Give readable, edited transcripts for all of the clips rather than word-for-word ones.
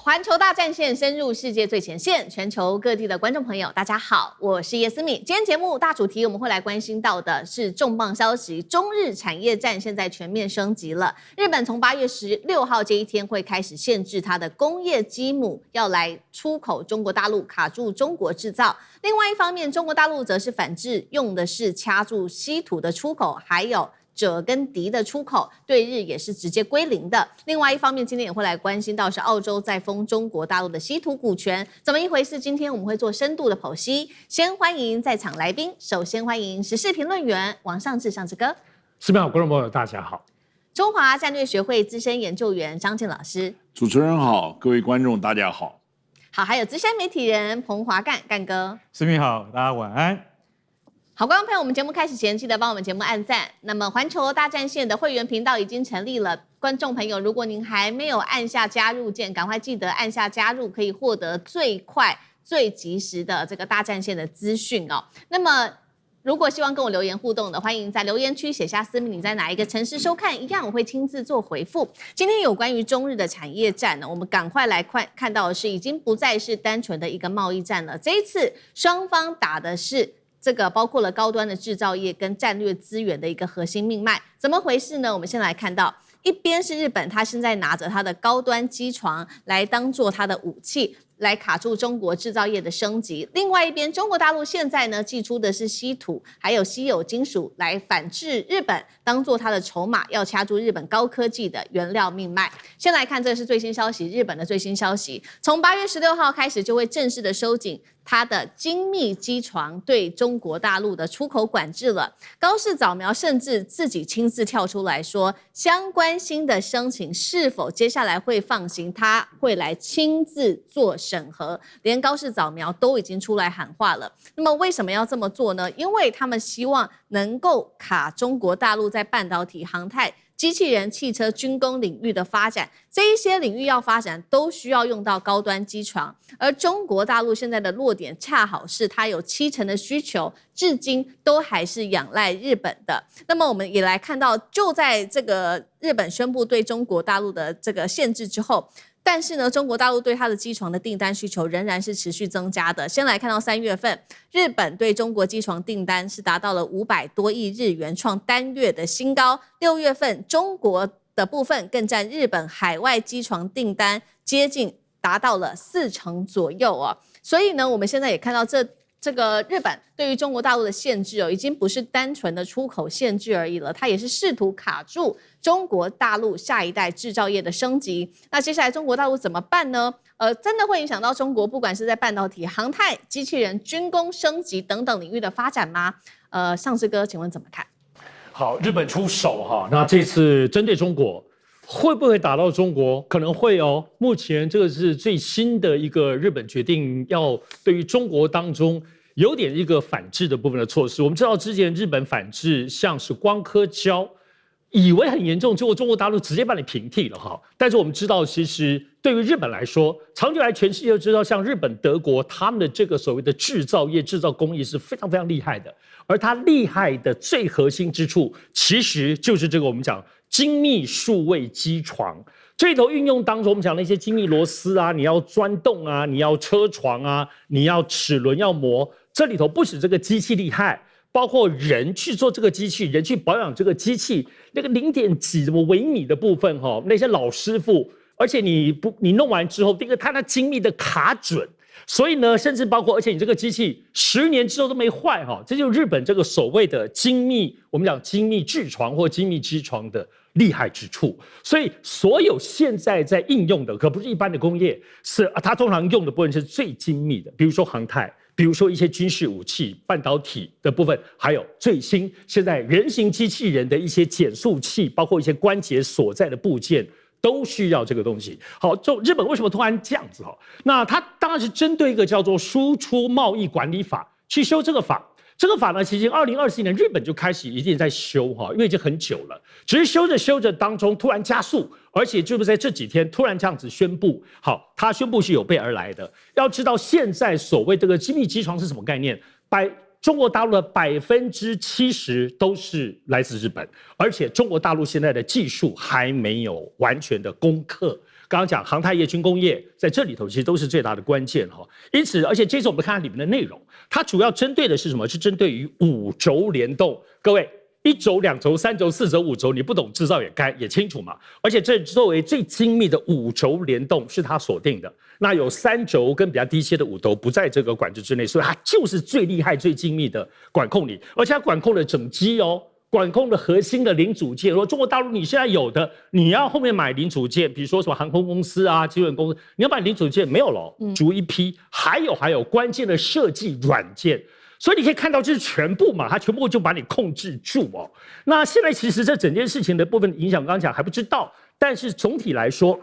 環球大戰線深入世界最前線，全球各地的觀眾朋友，大家好，我是葉思敏。今天節目大主題我們會來關心到的是重磅消息，中日產業戰現在全面升級了。日本從8月16號這一天會開始限制它的工業基母要來出口中國大陸，卡住中國製造。另外一方面，中國大陸則是反制，用的是掐住稀土的出口，還有鍺跟銻的出口，對日也是直接歸零的。另外一方面，今天也會來關心到是澳洲在封中國大陸的稀土股權，怎麼一回事？今天我們會做深度的剖析。先歡迎在場來賓，首先歡迎時事評論員王尚志尚志哥。四面好，觀眾朋友大家好。中華戰略學會資深研究員張健老師。主持人好，各位觀眾大家好。好，還有資深媒體人彭華幹哥。四面好，大家晚安。好，觀眾朋友，我們節目開始前記得幫我們節目按讚。那麼環球大戰線的會員頻道已經成立了，觀眾朋友，如果您還沒有按下加入鍵，趕快記得按下加入，可以獲得最快最及時的這個大戰線的資訊哦。那麼如果希望跟我留言互動的，歡迎在留言區寫下思敏你在哪一個城市收看，一樣我會親自做回復。今天有關於中日的產業戰呢，我們趕快來看到的是，已經不再是單純的一個貿易戰了，這一次雙方打的是這個包括了高端的製造業跟戰略資源的一個核心命脈，怎麼回事呢？我們先來看到，一邊是日本，他現在拿着他的高端機床來當做他的武器，來卡住中國製造業的升級。另外一邊，中國大陸現在呢祭出的是稀土還有稀有金屬來反制日本，當做他的籌碼，要掐住日本高科技的原料命脈。先來看，這是最新消息，日本的最新消息，從8月16號開始就會正式的收緊它的精密機床對中國大陸的出口管制了。高市早苗甚至自己親自跳出來說，相關新的申請是否接下來會放行，他會來親自做審核。連高市早苗都已經出來喊話了。那麼為什麼要這麼做呢？因為他們希望能夠卡中國大陸在半導體、航太、機器人、汽車、軍工領域的發展，這一些領域要發展都需要用到高端機床，而中國大陸現在的弱點恰好是它有70%的需求，至今都還是仰賴日本的。那麼我們也來看到，就在這個日本宣布對中國大陸的這個限制之後，但是呢，中國大陸對它的機床的訂單需求仍然是持續增加的。先來看到3月份，日本對中國機床訂單是達到了500多億日元，創單月的新高。6月份，中國的部分更佔日本海外機床訂單接近達到了40%左右哦。所以呢，我們現在也看到這個日本對於中國大陸的限制哦，已經不是單純的出口限制而已了，它也是試圖卡住中國大陸下一代製造業的升級。那接下來中國大陸怎麼辦呢？真的會影響到中國不管是在半導體、航太、機器人、軍工升級等等領域的發展嗎？尚志哥，請問怎麼看？好，日本出手哈，那這次針對中國會不會打到中國？可能會哦。目前這個是最新的一個日本決定，要對於中國當中有點一個反制的部分的措施。我們知道之前日本反制像是光刻膠，以為很嚴重，結果中國大陸直接把你平替了哈。但是我們知道，其實對於日本來說，長久來全世界都知道，像日本、德國他們的這個所謂的製造業、製造工藝是非常非常厲害的。而它厲害的最核心之處，其實就是這個我們講精密數位機床。這裡頭運用當中，我們講那些精密螺絲啊，你要鑽洞啊，你要車床啊，你要齒輪要磨，這裡頭不止這個機器厲害，包括人去做這個機器，人去保養這個機器，那個0.幾微米的部分哈，那些老師傅，而且你弄完之後，這個它那精密的卡準。所以呢，甚至包括，而且你這個機器10年之後都沒壞哈，這就是日本這個所謂的精密，我們講精密製床或精密機床的厲害之處。所以所有現在在應用的，可不是一般的工業，是它通常用的部分是最精密的，比如說航太，比如說一些軍事武器、半導體的部分，還有最新現在人形機器人的一些減速器，包括一些關節所在的部件。都需要這個東西。好，就日本為什麼突然這樣子哈？那它當然是針對一個叫做輸出貿易管理法去修這個法。這個法呢，其實2024年日本就開始一定在修哈，因為已經很久了。只是修着修着當中突然加速，而且就是在這幾天突然這樣子宣布。好，它宣布是有備而來的。要知道現在所謂這個精密機床是什麼概念？中國大陸的70%都是來自日本，而且中國大陸現在的技術還沒有完全的攻克。剛剛講航太業、軍工業在這裡頭其實都是最大的關鍵哈。因此，而且這次我們看它裡面的內容，它主要針對的是什麼？是針對於5軸聯動。各位，1軸、2軸、3軸、4軸、5軸，你不懂制造也清楚嘛。而且這作為最精密的5軸聯動是它鎖定的。那有3軸跟比較低些的5軸不在這個管制之內，所以它就是最厲害、最精密的管控你，而且它管控了整機哦。管控的核心的零組件，如果中國大陸你現在有的，你要後面買零組件，比如說什麼航空公司啊、基潤公司，你要買零組件沒有了，逐一批。還有關鍵的設計軟件，所以你可以看到這是全部嘛，它全部就把你控制住哦。那現在其實這整件事情的部分影響，剛剛講還不知道，但是總體來說，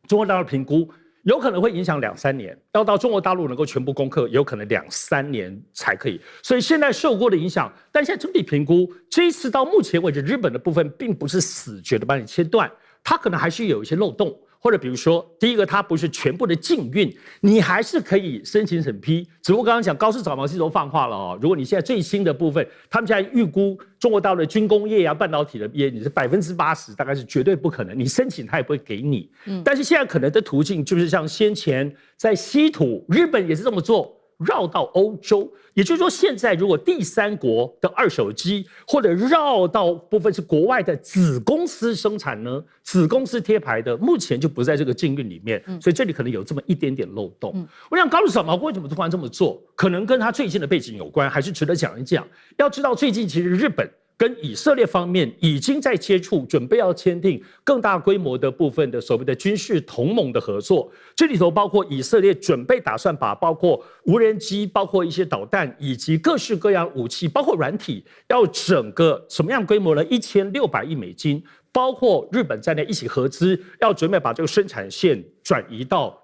中國大陸評估。有可能會影響2-3年，要到中國大陸能夠全部攻克，有可能2-3年才可以。所以現在受過的影響，但現在整體評估，這一次到目前為止，日本的部分並不是死絕的把你切斷，它可能還是有一些漏洞。或者比如說，第一個它不是全部的禁運，你還是可以申請審批。只不過剛剛講高市早苗是都放話了哦，如果你現在最新的部分，他們現在預估中國大陸的軍工業啊、半導體的業，你是80%，大概是絕對不可能，你申請他也不會給你。但是現在可能的途徑就是像先前在稀土，日本也是這麼做。繞到歐洲，也就是說，現在如果第三國的二手機，或者繞到部分是國外的子公司生產呢，子公司貼牌的，目前就不在這個禁運裡面，所以這裡可能有這麼一點點漏洞。我想高市早苗為什麼突然這麼做，可能跟他最近的背景有關，還是值得講一講。要知道，最近其實日本跟以色列方面已經在接觸，準備要簽訂更大規模的部分的所謂的軍事同盟的合作。這裡頭包括以色列準備打算把包括無人機、包括一些導彈以及各式各樣武器，包括軟體，要整個什麼樣規模呢？1600億美金，包括日本在內一起合資，要準備把這個生產線轉移到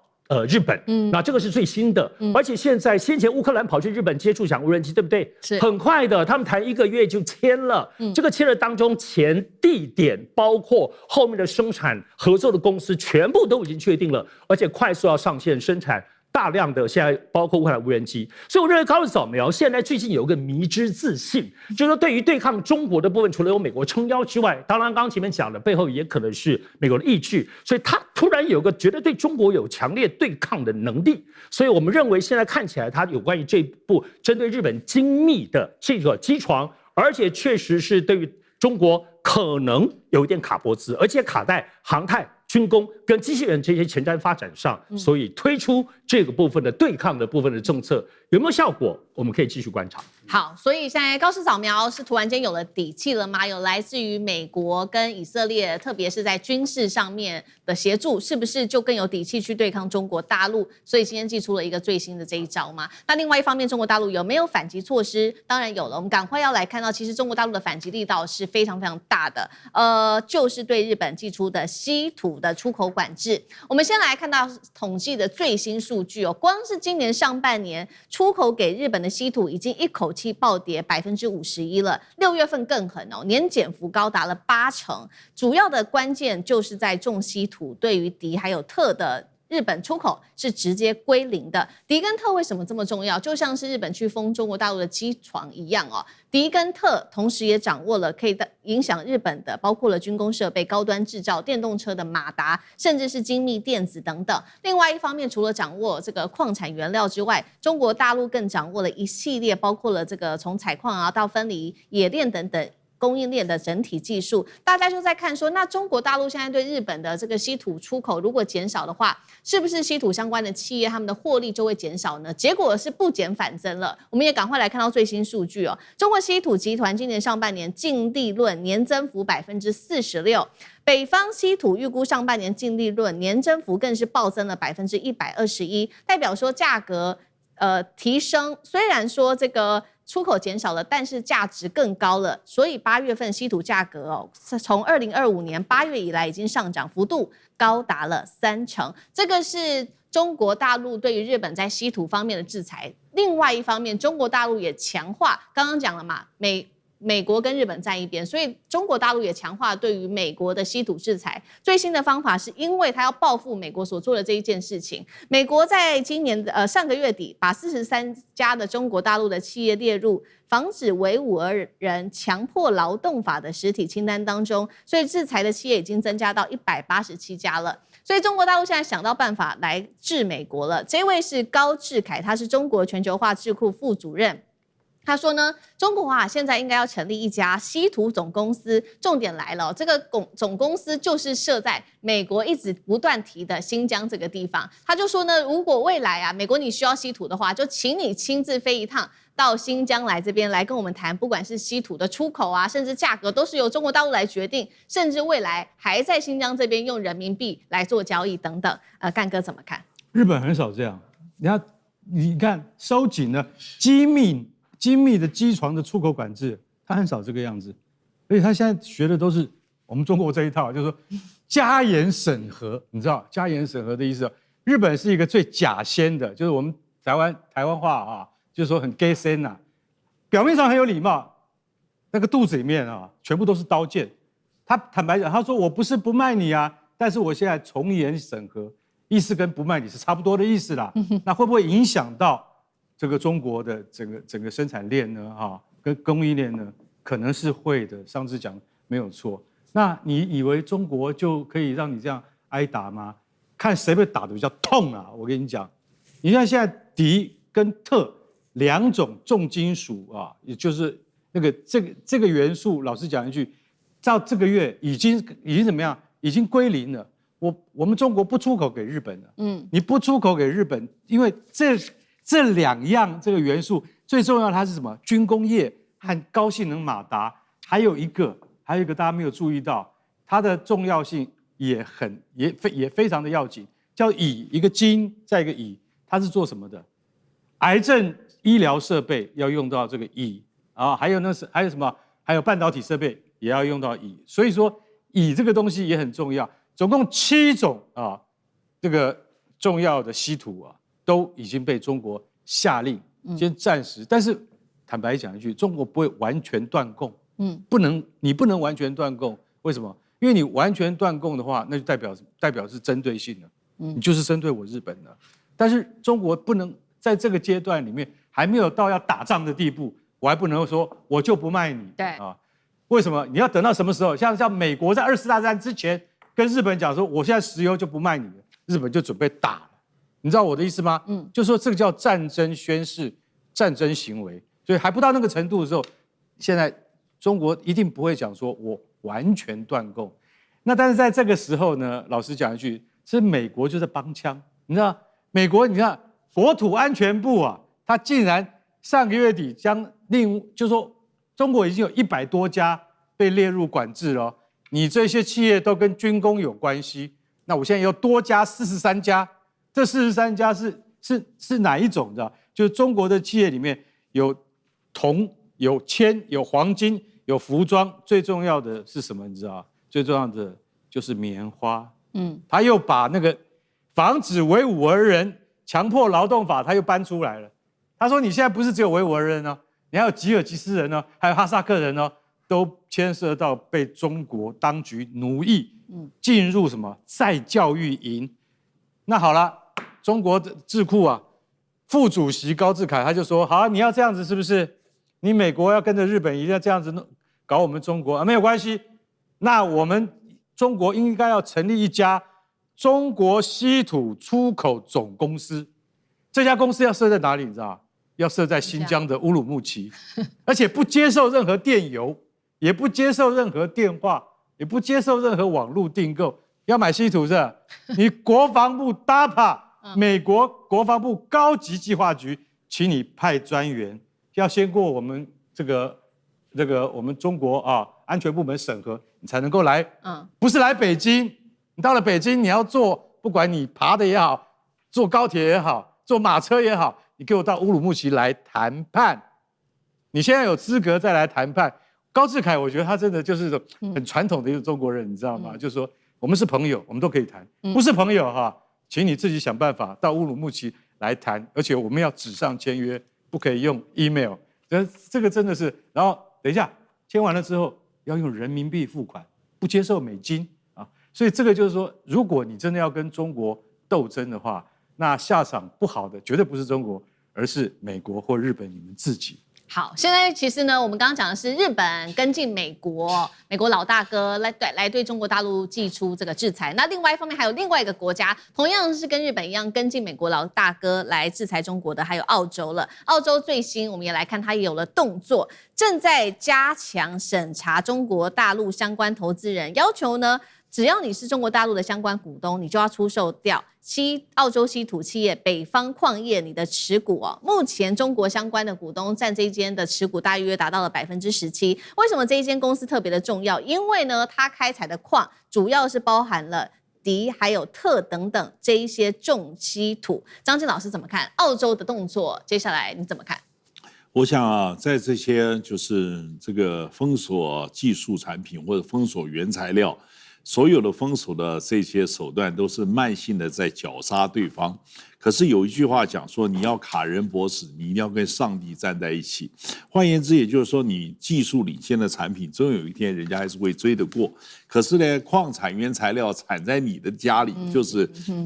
日本，那這個是最新的，而且現在先前烏克蘭跑去日本接觸講無人機，對不對？是很快的，他們談1個月就簽了，這個簽了當中前地點包括後面的生產合作的公司全部都已經確定了，而且快速要上線生產。大量的現在包括烏克蘭無人機，所以我認為高市早苗現在最近有一個迷之自信，就是說對於對抗中國的部分，除了有美國撐腰之外，當然剛剛前面講的背後也可能是美國的意志，所以他突然有個覺得對中國有強烈對抗的能力，所以我們認為現在看起來他有關於這部針對日本精密的這個機床，而且確實是對於中國可能有一點卡脖子，而且卡在航太、軍工跟機器人這些前瞻發展上，所以推出這個部分的對抗的部分的政策有沒有效果？我們可以繼續觀察。好，所以現在高市早苗是突然間有了底氣了嗎？有來自於美國跟以色列，特別是在軍事上面的協助，是不是就更有底氣去對抗中國大陸？所以今天祭出了一個最新的這一招嘛。那另外一方面，中國大陸有沒有反擊措施？當然有了。我們趕快要來看到，其實中國大陸的反擊力道是非常非常大的。就是對日本祭出的稀土的出口管制。我們先來看到統計的最新數據哦，光是今年上半年出口給日本的稀土已經一口氣暴跌51%了，6月份更狠哦，年減幅高達了80%。主要的關鍵就是在重稀土對於銻還有銻的日本出口是直接歸零的。銻跟銻為什麼這麼重要？就像是日本去封中國大陸的機床一樣哦。銻跟銻同時也掌握了可以影響日本的，包括了軍工設備、高端製造、電動車的馬達，甚至是精密電子等等。另外一方面，除了掌握這個礦產原料之外，中國大陸更掌握了一系列，包括了這個從採礦啊到分離、冶煉等等。供應鏈的整體技術，大家就在看說，那中國大陸現在對日本的這個稀土出口如果減少的話，是不是稀土相關的企業他們的獲利就會減少呢？結果是不減反增了。我們也趕快來看到最新數據哦，中國稀土集團今年上半年淨利潤年增幅46%，北方稀土預估上半年淨利潤年增幅更是暴增了121%，代表說價格提升，雖然說這個出口減少了，但是價值更高了，所以8月份稀土價格哦，從2025年8月以來已經上漲幅度高達了30%。這個是中國大陸對於日本在稀土方面的制裁。另外一方面，中國大陸也強化，剛剛講了嘛，美國跟日本在一邊，所以中國大陸也強化對於美國的稀土制裁。最新的方法是因為他要報復美國所做的這一件事情。美國在今年上個月底把43家的中國大陸的企業列入防止維吾爾人強迫勞動法的實體清單當中，所以制裁的企業已經增加到187家了。所以中國大陸現在想到辦法來治美國了。這位是高志凱，他是中國全球化智庫副主任。他說呢，中國現在應該要成立一家稀土總公司。重點來了，這個總公司就是設在美國一直不斷提的新疆這個地方。他就說呢，如果未來美國你需要稀土的話，就請你親自飛一趟到新疆來這邊來跟我們談，不管是稀土的出口甚至價格都是由中國大陸來決定，甚至未來還在新疆這邊用人民幣來做交易等等。幹哥怎麼看？日本很少這樣，你看收緊了精密的機床的出口管制，他很少這個樣子，而且他現在學的都是我們中國這一套，就是說加嚴審核，你知道加嚴審核的意思？日本是一個最假仙的，就是我們台灣話就是說很假仙吶，表面上很有禮貌，那個肚子裡面全部都是刀劍。他坦白講，他說我不是不賣你但是我現在從嚴審核，意思跟不賣你是差不多的意思啦。那會不會影響到這個中國的整個生產鏈呢？跟供應鏈呢？可能是會的。上次講沒有錯。那你以為中國就可以讓你這樣挨打嗎？看誰被打得比較痛啊！我跟你講，你看現在銻跟銼兩種重金屬也就是那個這個元素，老實講一句，到這個月已經怎麼樣？已經歸零了。我們中國不出口給日本了。你不出口給日本，因為這兩樣這個元素最重要，它是什麼？軍工業和高性能馬達，還有一個大家沒有注意到，它的重要性也非常的要緊，叫鋰，一個金再一個鋰，它是做什麼的？癌症醫療設備要用到這個鋰還有什麼？還有半導體設備也要用到鋰，所以說鋰這個東西也很重要。總共7種這個重要的稀土都已經被中國下令先暫時，但是坦白講一句，中國不會完全斷供，你不能完全斷供，為什麼？因為你完全斷供的話，那就代表是針對性的，你就是針對我日本的。但是中國不能在這個階段裡面還沒有到要打仗的地步，我還不能說我就不賣你，對為什麼？你要等到什麼時候？像美國在2次大戰之前跟日本講說，我現在石油就不賣你了，日本就準備打了。你知道我的意思嗎？就說這個叫戰爭宣示、戰爭行為，所以還不到那個程度的時候，現在中國一定不會講說我完全斷供。那但是在這個時候呢，老實講一句，是美國就在幫腔。你知道，美國你看國土安全部他竟然上個月底就說中國已經有100多家被列入管制了，你這些企業都跟軍工有關係，那我現在又多加43家。這43家是哪一種的？就是中國的企業裡面有銅、有鉛、有黃金、有服裝，最重要的是什麼？你知道？最重要的就是棉花。他又把那個防止維吾爾人強迫勞動法，他又搬出來了。他說：“你現在不是只有維吾爾人你還有吉爾吉斯人還有哈薩克人都牽涉到被中國當局奴役，進入什麼再教育營。”那好了。中國的智庫副主席高志凱他就說：“好，你要這樣子是不是？你美國要跟着日本一定要這樣子搞我們中國沒有關係。那我們中國應該要成立一家中國稀土出口總公司。這家公司要設在哪裡？你知道？要設在新疆的烏魯木齊，而且不接受任何電郵，也不接受任何電話，也不接受任何網絡訂購。要買稀土是吧？你國防部 DARPA。”美國國防部高級計劃局，請你派專員，要先過我們這個我們中國安全部門審核，你才能夠來。不是來北京，你到了北京，你要坐，不管你爬的也好，坐高鐵也好，坐馬車也好，你給我到烏魯木齊來談判。你現在有資格再來談判。高志凱，我覺得他真的就是一種很傳統的一個中國人，你知道嗎？就是說我們是朋友，我們都可以談；不是朋友請你自己想辦法到烏魯木齊來談，而且我們要紙上簽約，不可以用 email。這個真的是，然後等一下簽完了之後要用人民幣付款，不接受美金所以這個就是說，如果你真的要跟中國鬥爭的話，那下場不好的絕對不是中國，而是美國或日本你們自己。好，現在其實呢，我們剛剛講的是日本跟進美國，美國老大哥來對中國大陸祭出這個制裁。那另外一方面，還有另外一個國家，同樣是跟日本一樣跟進美國老大哥來制裁中國的，還有澳洲了。澳洲最新，我們也來看，它也有了動作，正在加強審查中國大陸相關投資人，要求呢，只要你是中國大陸的相關股東，你就要出售掉澳洲稀土企業北方礦業你的持股哦。目前中國相關的股東占這一間的持股大約達到了17%。為什麼這一間公司特別的重要？因為呢，它開採的礦主要是包含了銻還有銻等等這一些重稀土。張進老師怎麼看澳洲的動作？接下來你怎麼看？我想啊，在這些就是這個封鎖技術產品或者封鎖原材料。所有的封鎖的這些手段都是慢性的在絞殺對方。可是有一句話講說，你要卡人脖子，你一定要跟上帝站在一起。換言之，也就是說，你技術領先的產品，終有一天人家還是會追得過。可是呢，礦產原材料產在你的家裡，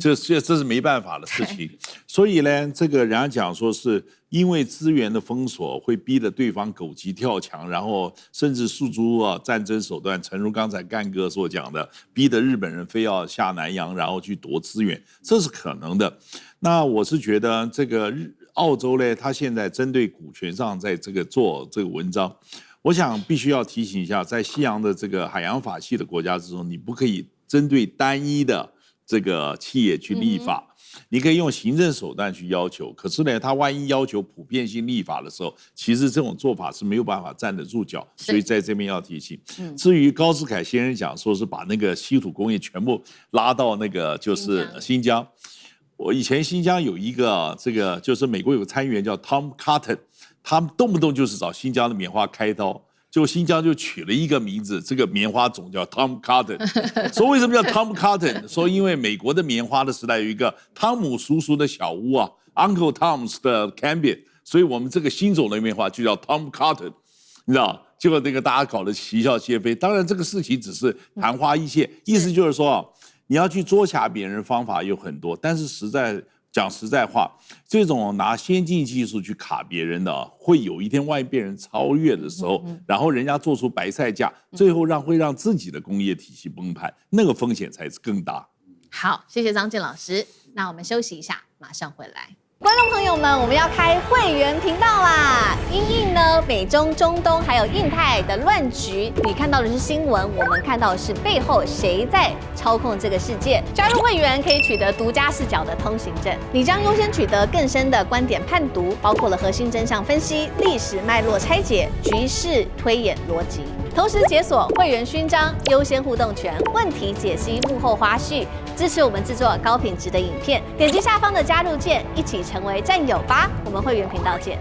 這是沒辦法的事情。所以呢，這個人家講說是因為資源的封鎖，會逼得對方狗急跳牆，然後甚至訴諸戰爭手段，誠如剛才幹哥所講的，逼得日本人非要下南洋，然後去奪資源，這是可能的。那我是覺得這個澳洲呢，他現在針對股權上在這個做這個文章，我想必須要提醒一下，在西洋的這個海洋法系的國家之中，你不可以針對單一的這個企業去立法。你可以用行政手段去要求，可是呢，他萬一要求普遍性立法的時候，其實這種做法是沒有办法站得住腳，所以在這邊要提醒。至於高志凱先生講說是把那個稀土工業全部拉到那個就是新疆，我以前新疆有一個這個就是美國有個參議員叫 Tom Cotton， 他們動不動就是找新疆的棉花開刀。就新疆就取了一個名字，這個棉花種叫 Tom Cotton。說為什麼叫 Tom Cotton？ 說因為美國的棉花的時代有一個湯姆叔叔的小屋啊 ，Uncle Tom's 的 Cambion， 所以我們這個新種的棉花就叫 Tom Cotton， 你知道？結果那個大家搞得啼笑皆非。當然這個事情只是曇花一現，意思就是說，你要去捉卡別人方法有很多，但是講實在話，這種拿先進技術去卡別人的，會有一天萬一被人超越的時候，然後人家做出白菜價，最後會讓自己的工業體系崩盤，那個風險才是更大。好，謝謝張進老師。那我們休息一下，馬上回來。觀眾朋友們，我們要開會員頻道啦！因應呢美中、中東還有印太的亂局，你看到的是新聞，我們看到的是背後誰在操控這個世界。加入會員可以取得獨家視角的通行證，你將優先取得更深的觀點判讀，包括了核心真相分析、歷史脈絡拆解、局勢推演邏輯。同時解鎖會員勳章、優先互動權、問題解析、幕後花絮，支持我們制作高品質的影片。點擊下方的加入鍵，一起成為戰友吧！我們會員頻道見。